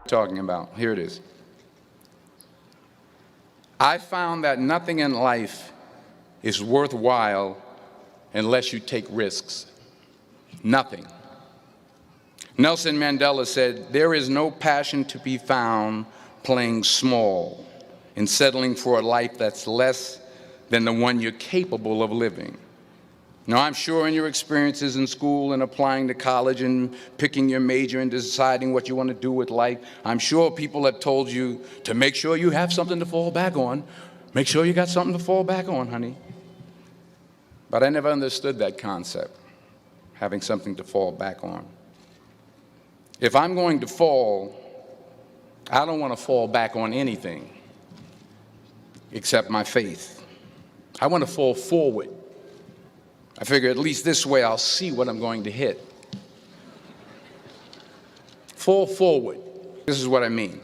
talking about. Here it is. I found that nothing in life is worthwhile unless you take risks. Nothing. Nelson Mandela said, "There is no passion to be found playing small and settling for a life that's less than the one you're capable of living." Now, I'm sure in your experiences in school and applying to college and picking your major and deciding what you want to do with life, I'm sure people have told you to make sure you have something to fall back on. Make sure you got something to fall back on, honey. But I never understood that concept, having something to fall back on. If I'm going to fall, I don't want to fall back on anything except my faith. I want to fall forward. I figure at least this way I'll see what I'm going to hit. Fall forward. This is what I mean.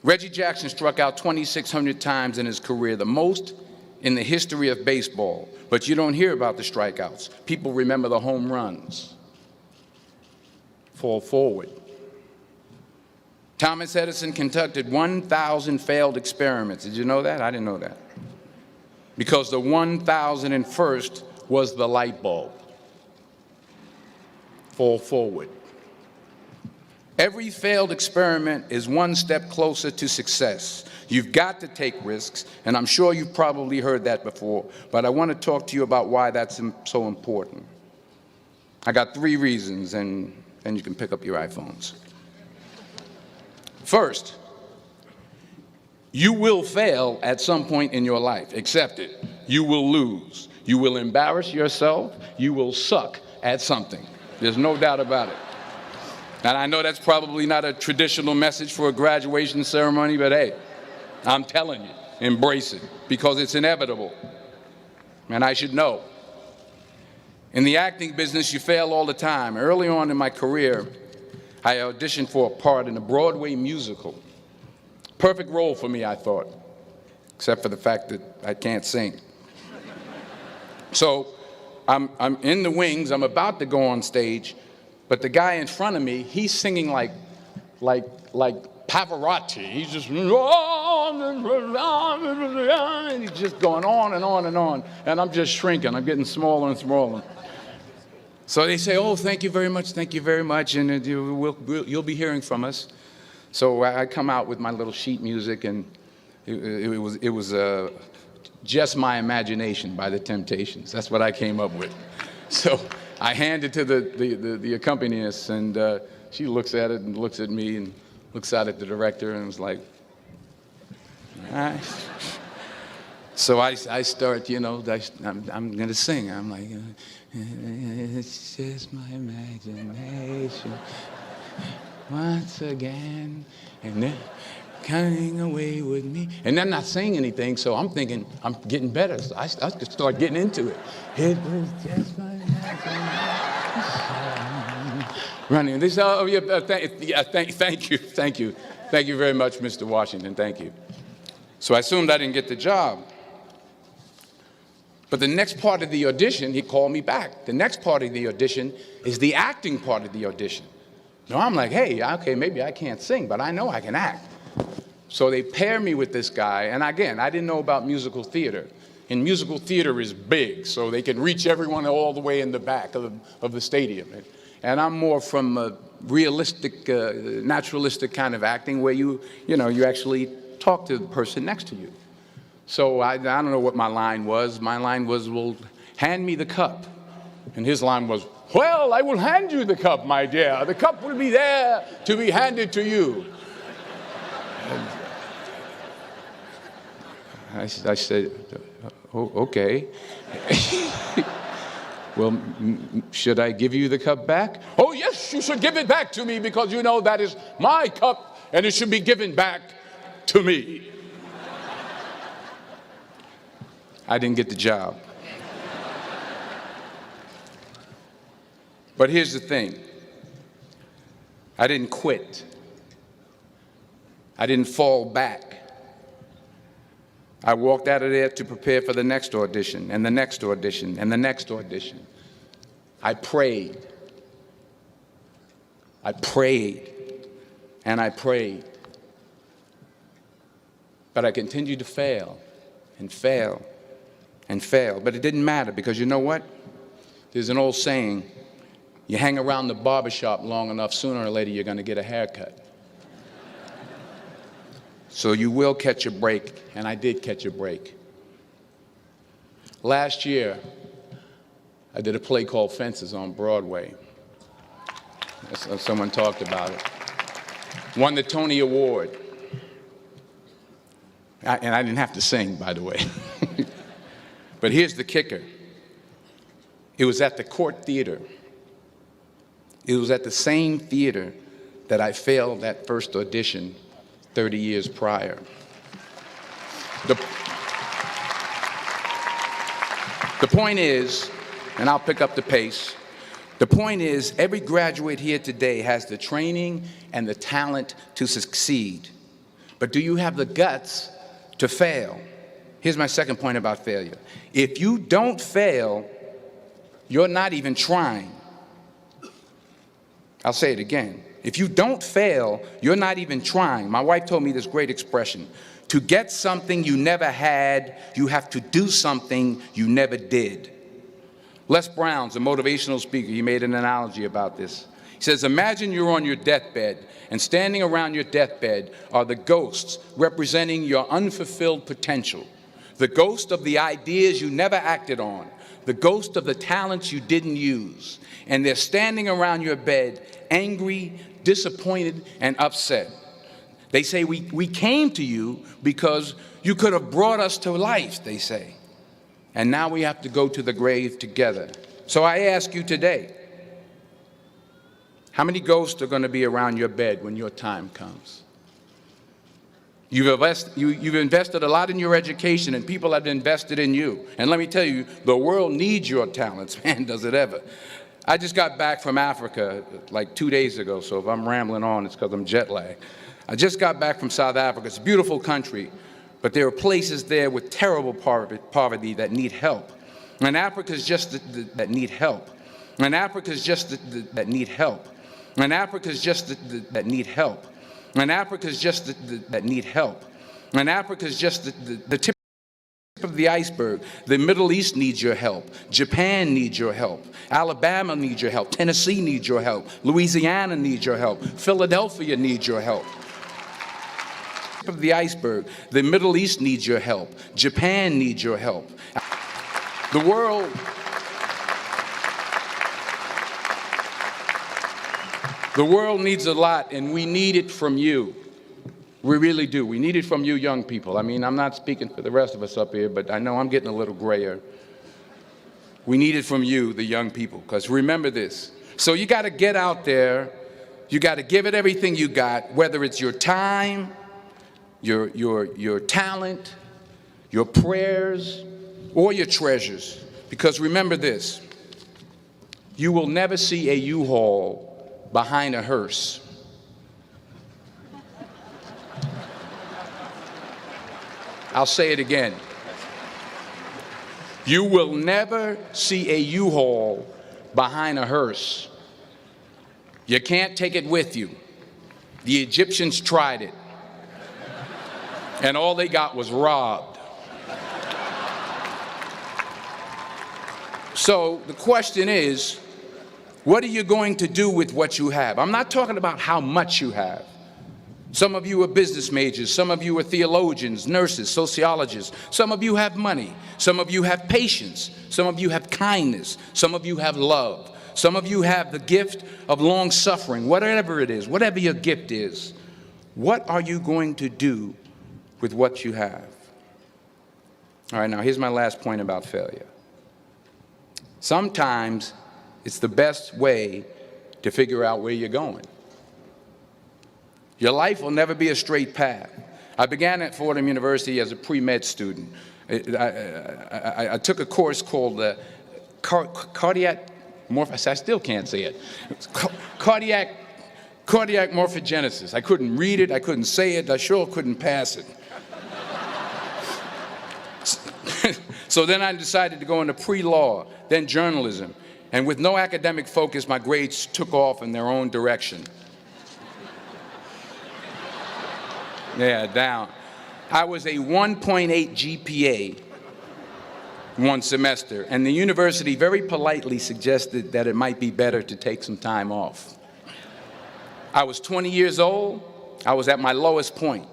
Reggie Jackson struck out 2,600 times in his career, the most in the history of baseball. But you don't hear about the strikeouts. People remember the home runs. Fall forward. Thomas Edison conducted 1,000 failed experiments. Did you know that? I didn't know that. Because the 1,001st was the light bulb. Fall forward. Every failed experiment is one step closer to success. You've got to take risks, and I'm sure you've probably heard that before, but I want to talk to you about why that's so important. I got 3 reasons, and you can pick up your iPhones. First, you will fail at some point in your life. Accept it. You will lose. You will embarrass yourself. You will suck at something. There's no doubt about it. And I know that's probably not a traditional message for a graduation ceremony, but hey, I'm telling you, embrace it, because it's inevitable. And I should know. In the acting business, you fail all the time. Early on in my career, I auditioned for a part in a Broadway musical. Perfect role for me, I thought, except for the fact that I can't sing. So I'm in the wings, I'm about to go on stage, but the guy in front of me, he's singing like Pavarotti. He's just, and he's just going on and on and on, and I'm just shrinking, I'm getting smaller and smaller. So they say, "Oh, thank you very much, and you'll be hearing from us." So I come out with my little sheet music, and it was Just My Imagination by the Temptations. That's what I came up with. So I hand it to the accompanist, and she looks at it and looks at me and looks out at the director and was like, "All right." So I start, I'm going to sing. I'm like, "It's just my imagination. Once again, and then coming away with me." And I'm not saying anything, so I'm thinking I'm getting better. So I just start getting into it. It was just my imagination. Running. This, thank you very much, Mr. Washington. Thank you. So I assumed I didn't get the job. But the next part of the audition, he called me back. The next part of the audition is the acting part of the audition. Now I'm like, hey, okay, maybe I can't sing, but I know I can act. So they pair me with this guy, and again, I didn't know about musical theater. And musical theater is big, so they can reach everyone all the way in the back of the stadium. And I'm more from a realistic, naturalistic kind of acting where you actually talk to the person next to you. So I don't know what my line was. My line was, "Well, hand me the cup." And his line was, "Well, I will hand you the cup, my dear. The cup will be there to be handed to you." I said, "Oh, okay." "Well, should I give you the cup back?" "Oh, yes, you should give it back to me, because you know that is my cup and it should be given back to me." I didn't get the job. But here's the thing. I didn't quit. I didn't fall back. I walked out of there to prepare for the next audition, and the next audition, and the next audition. I prayed. and I prayed. But I continued to fail and fail and fail. But it didn't matter, because you know what? There's an old saying, you hang around the barbershop long enough, sooner or later you're going to get a haircut. So you will catch a break, and I did catch a break. Last year, I did a play called Fences on Broadway. Someone talked about it. Won the Tony Award. And I didn't have to sing, by the way. But here's the kicker. It was at the Court Theater. It was at the same theater that I failed that first audition 30 years prior. The point is, and I'll pick up the pace, the point is, every graduate here today has the training and the talent to succeed. But do you have the guts to fail? Here's my second point about failure. If you don't fail, you're not even trying. I'll say it again. If you don't fail, you're not even trying. My wife told me this great expression. To get something you never had, you have to do something you never did. Les Brown's a motivational speaker. He made an analogy about this. He says, imagine you're on your deathbed, and standing around your deathbed are the ghosts representing your unfulfilled potential. The ghost of the ideas you never acted on. The ghost of the talents you didn't use. And they're standing around your bed, angry, disappointed, and upset. They say, we came to you because you could have brought us to life, they say. And now we have to go to the grave together. So I ask you today, how many ghosts are going to be around your bed when your time comes? You've invested a lot in your education, and people have invested in you. And let me tell you, the world needs your talents. Man, does it ever. I just got back from Africa like 2 days ago, so if I'm rambling on, it's because I'm jet lagged. I just got back from South Africa. It's a beautiful country, but there are places there with terrible poverty that need help. And Africa's just that need help. And Africa's just that need help. And Africa's just that need help. And Africa's just that need help. And Africa's just the tip of the iceberg. The Middle East needs your help. Japan needs your help. Alabama needs your help. Tennessee needs your help. Louisiana needs your help. Philadelphia needs your help. Tip of the iceberg. The Middle East needs your help. Japan needs your help. The world needs a lot, and we need it from you. We really do. We need it from you young people. I mean, I'm not speaking for the rest of us up here, but I know I'm getting a little grayer. We need it from you, the young people, because remember this. So you got to get out there. You got to give it everything you got, whether it's your time, your talent, your prayers, or your treasures. Because remember this. You will never see a U-Haul behind a hearse. I'll say it again. You will never see a U-Haul behind a hearse. You can't take it with you. The Egyptians tried it, and all they got was robbed. So the question is, what are you going to do with what you have? I'm not talking about how much you have. Some of you are business majors. Some of you are theologians, nurses, sociologists. Some of you have money. Some of you have patience. Some of you have kindness. Some of you have love. Some of you have the gift of long suffering. Whatever it is, whatever your gift is, what are you going to do with what you have? All right, now here's my last point about failure. Sometimes it's the best way to figure out where you're going. Your life will never be a straight path. I began at Fordham University as a pre-med student. I took a course called cardiac morphogenesis. I still can't say it. Cardiac morphogenesis. I couldn't read it. I couldn't say it. I sure couldn't pass it. So then I decided to go into pre-law, then journalism. And with no academic focus, my grades took off in their own direction. Yeah, down. I was a 1.8 GPA one semester, and the university very politely suggested that it might be better to take some time off. I was 20 years old. I was at my lowest point.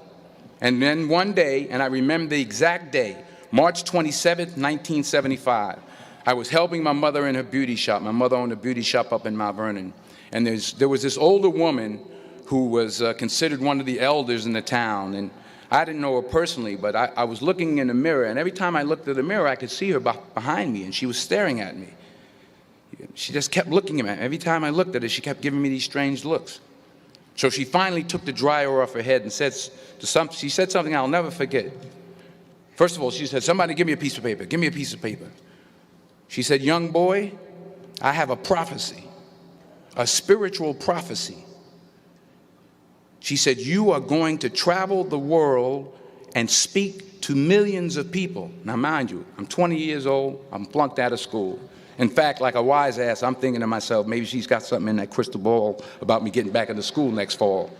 And then one day, and I remember the exact day, March 27th, 1975, I was helping my mother in her beauty shop. My mother owned a beauty shop up in Mount Vernon. And there was this older woman who was considered one of the elders in the town. And I didn't know her personally, but I was looking in the mirror, and every time I looked at the mirror, I could see her behind me, and she was staring at me. She just kept looking at me. Every time I looked at her, she kept giving me these strange looks. So she finally took the dryer off her head and she said something I'll never forget. First of all, she said, "Somebody give me a piece of paper. Give me a piece of paper." She said, "Young boy, I have a prophecy, a spiritual prophecy." She said, "You are going to travel the world and speak to millions of people." Now, mind you, I'm 20 years old. I'm flunked out of school. In fact, like a wise ass, I'm thinking to myself, maybe she's got something in that crystal ball about me getting back into school next fall.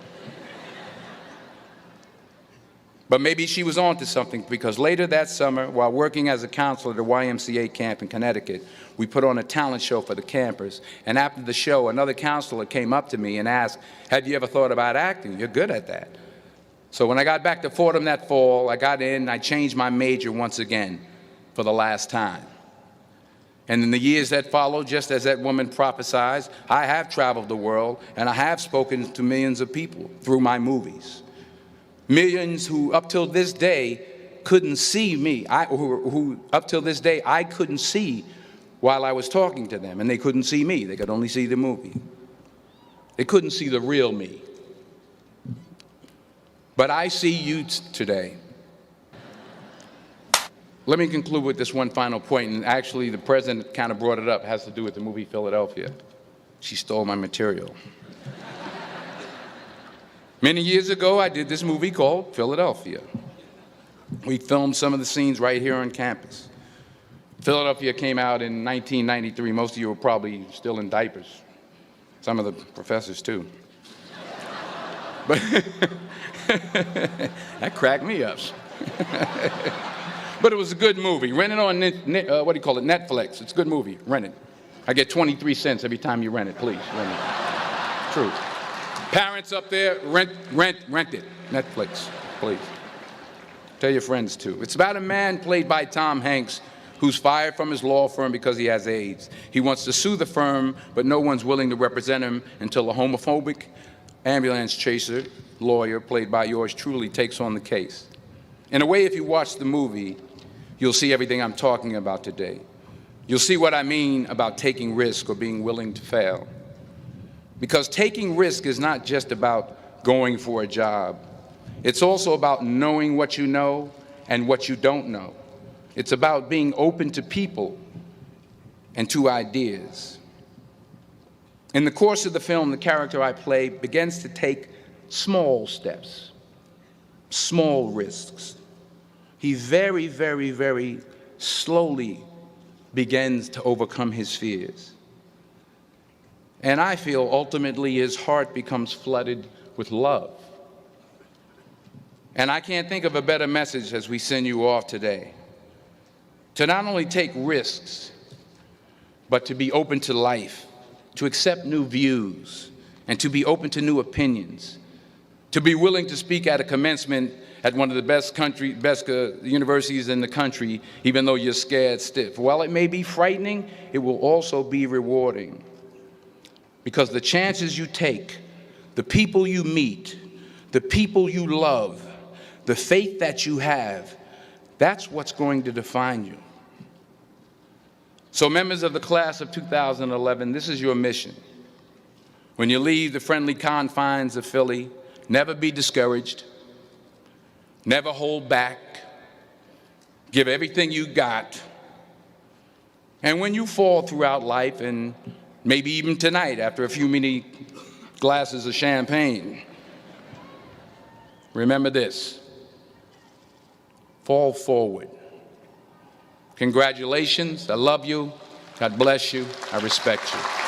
But maybe she was on to something, because later that summer, while working as a counselor at the YMCA camp in Connecticut, we put on a talent show for the campers. And after the show, another counselor came up to me and asked, "Have you ever thought about acting? You're good at that." So when I got back to Fordham that fall, I got in and I changed my major once again for the last time. And in the years that followed, just as that woman prophesied, I have traveled the world and I have spoken to millions of people through my movies. Millions who up till this day couldn't see me, who up till this day I couldn't see while I was talking to them, and they couldn't see me. They could only see the movie. They couldn't see the real me. But I see you today. Let me conclude with this one final point, and actually the president kind of brought it up. It has to do with the movie Philadelphia. She stole my material. Many years ago, I did this movie called Philadelphia. We filmed some of the scenes right here on campus. Philadelphia came out in 1993. Most of you were probably still in diapers. Some of the professors, too. But that cracked me up. But it was a good movie. Rent it on, Netflix. It's a good movie. Rent it. I get 23 cents every time you rent it. Please, rent it. True. Parents up there, rent it. Netflix, please. Tell your friends, too. It's about a man played by Tom Hanks who's fired from his law firm because he has AIDS. He wants to sue the firm, but no one's willing to represent him until a homophobic ambulance chaser lawyer, played by yours truly, takes on the case. In a way, if you watch the movie, you'll see everything I'm talking about today. You'll see what I mean about taking risk or being willing to fail. Because taking risk is not just about going for a job. It's also about knowing what you know and what you don't know. It's about being open to people and to ideas. In the course of the film, the character I play begins to take small steps, small risks. He very, very, very slowly begins to overcome his fears. And I feel ultimately his heart becomes flooded with love. And I can't think of a better message as we send you off today. To not only take risks, but to be open to life, to accept new views, and to be open to new opinions, to be willing to speak at a commencement at one of the best universities in the country, even though you're scared stiff. While it may be frightening, it will also be rewarding. Because the chances you take, the people you meet, the people you love, the faith that you have, that's what's going to define you. So members of the class of 2011, this is your mission. When you leave the friendly confines of Philly, never be discouraged, never hold back, give everything you got. And when you fall throughout life, and maybe even tonight after a few many glasses of champagne, remember this: fall forward. Congratulations. I love you. God bless you. I respect you.